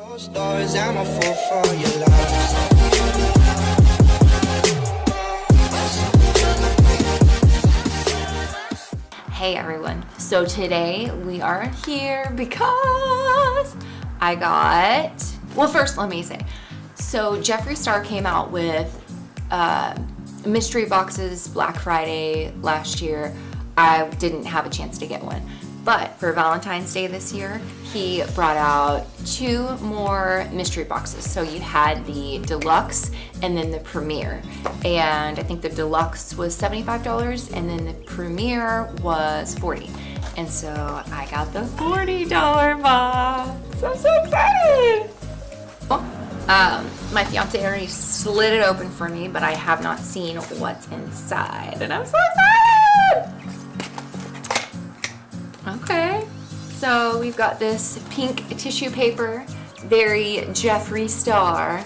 Closed doors, I'm a fool for your love. Hey everyone, so today we are here because I got, well first let me say, so Jeffree Star came out with mystery boxes Black Friday last year. I didn't have a chance to get one, but for Valentine's Day this year, he brought out 2 more mystery boxes. So you had the deluxe and then the premiere. And I think the deluxe was $75 and then the premiere was $40. And so I got the $40 box. I'm so excited. My fiance already slid it open for me, but I have not seen what's inside. And I'm so excited. Okay, so we've got this pink tissue paper, very Jeffree Star.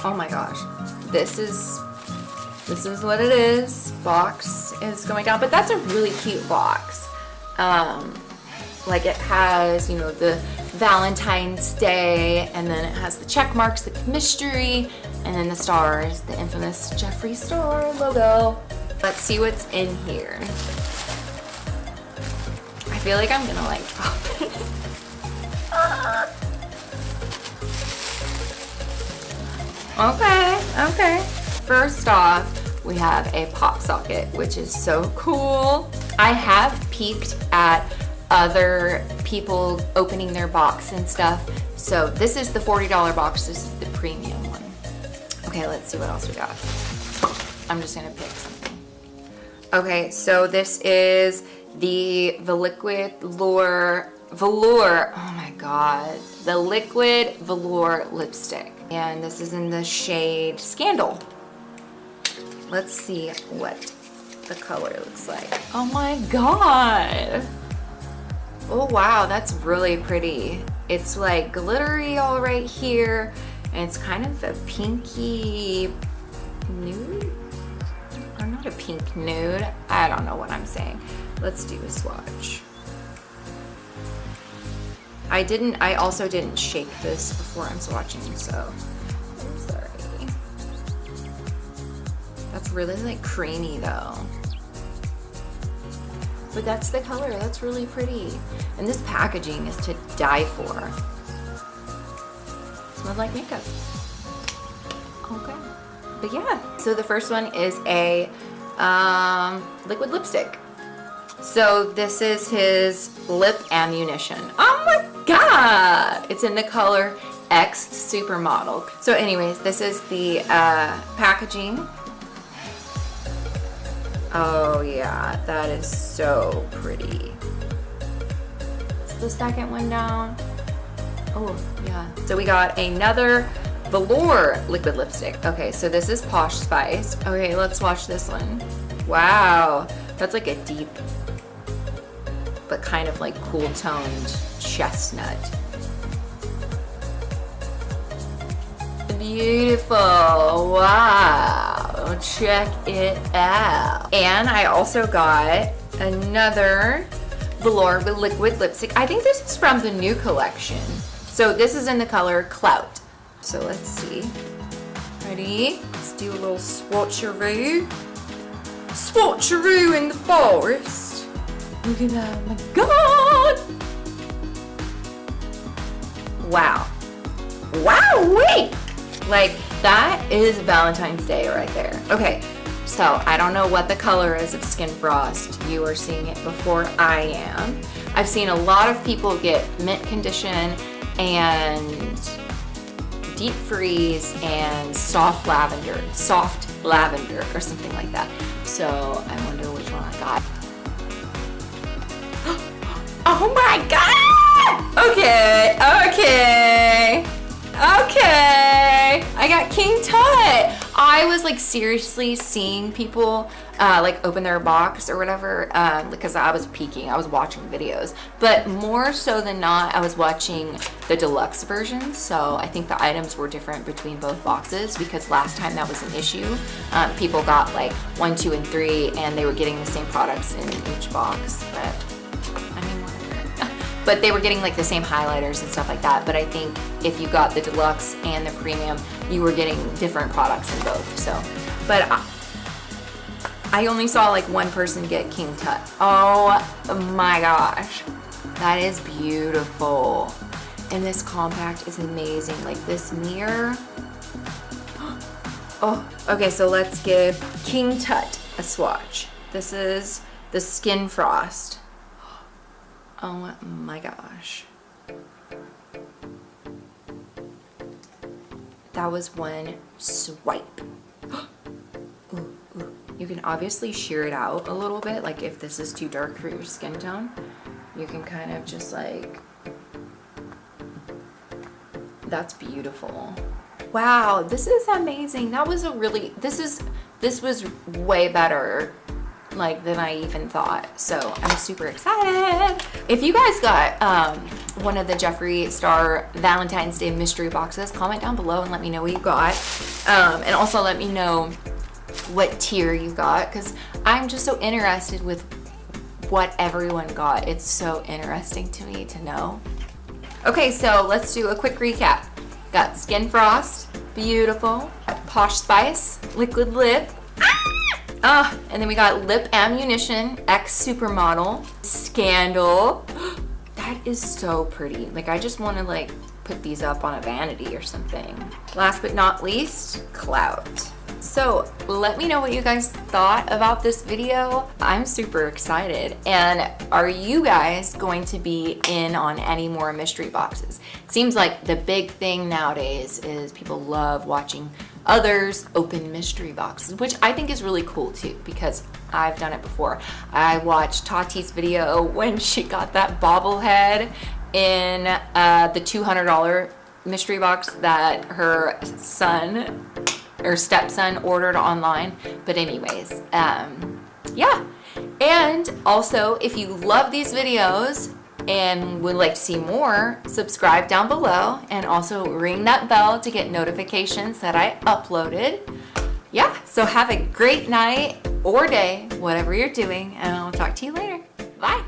Oh my gosh, this is what it is. Box is going down, but that's a really cute box. Like it has, you know, the Valentine's Day, and then it has the check marks, the mystery, and then the stars, the infamous Jeffree Star logo. Let's see what's in here. I feel like I'm gonna like drop it. Okay. First off, we have a pop socket, which is so cool. I have peeked at other people opening their box and stuff. So this is the $40 box. This is the premium one. Okay, let's see what else we got. I'm just gonna pick something. Okay, so this is the Velour, oh my god, the liquid velour lipstick. And this is in the shade Scandal. Let's see what the color looks like. Oh my god. Oh wow, that's really pretty. It's like glittery all right here, and it's kind of a pinky nude? Or not a pink nude. I don't know what I'm saying. Let's do a swatch. I also didn't shake this before I'm swatching, so I'm sorry. That's really like creamy though. But that's the color, that's really pretty. And this packaging is to die for. Smells like makeup. Okay. But yeah, so the first one is a liquid lipstick. So this is his lip ammunition. Oh my god! It's in the color X Supermodel. So anyways, this is the packaging. Oh yeah, that is so pretty. It's the second one down. Oh yeah. So we got another Velour liquid lipstick. Okay, so this is Posh Spice. Okay, let's watch this one. Wow, that's like a deep, but kind of like cool toned chestnut. Beautiful, wow, check it out. And I also got another Velour liquid lipstick. I think this is from the new collection. So this is in the color Clout. So let's see. Ready? Let's do a little swatcheroo. Swatcheroo in the forest. Look at that, oh my god! Wow. Wow, wait! Like, that is Valentine's Day right there. Okay, so I don't know what the color is of Skin Frost. You are seeing it before I am. I've seen a lot of people get mint condition and deep freeze and soft lavender or something like that. So I wonder which one I got. Oh my god! Okay. I got King Tut. I was like seriously seeing people like open their box or whatever because I was peeking. I was watching videos, but more so than not, I was watching the deluxe version. So I think the items were different between both boxes because last time that was an issue. People got like 1, 2, and 3, and they were getting the same products in each box. But I mean, but they were getting like the same highlighters and stuff like that. But I think if you got the deluxe and the premium, you were getting different products in both. So, but I only saw like one person get King Tut. Oh my gosh, that is beautiful. And this compact is amazing. Like this mirror. Oh, okay, so let's give King Tut a swatch. This is the Skin Frost. Oh my gosh. That was one swipe. Ooh, ooh. You can obviously sheer it out a little bit. Like if this is too dark for your skin tone, you can kind of just like, that's beautiful. Wow, this is amazing. That was a really, this was way better like than I even thought. So I'm super excited. If you guys got one of the Jeffree Star Valentine's Day mystery boxes, comment down below and let me know what you got. And also let me know what tier you got, because I'm just so interested with what everyone got. It's so interesting to me to know. Okay, so let's do a quick recap. Got Skin Frost, beautiful. Posh Spice, Liquid Lip. And then we got Lip Ammunition, X Supermodel, Scandal. That is so pretty. Like I just want to like put these up on a vanity or something. Last but not least, Clout. So let me know what you guys thought about this video. I'm super excited. And are you guys going to be in on any more mystery boxes? It seems like the big thing nowadays is people love watching others open mystery boxes, which I think is really cool too, because I've done it before. I watched Tati's video when she got that bobblehead in the $200 mystery box that her son or stepson ordered online. But anyways, yeah. And also, if you love these videos and would like to see more, subscribe down below and also ring that bell to get notifications that I uploaded. Yeah, so have a great night or day, whatever you're doing, and I'll talk to you later. Bye.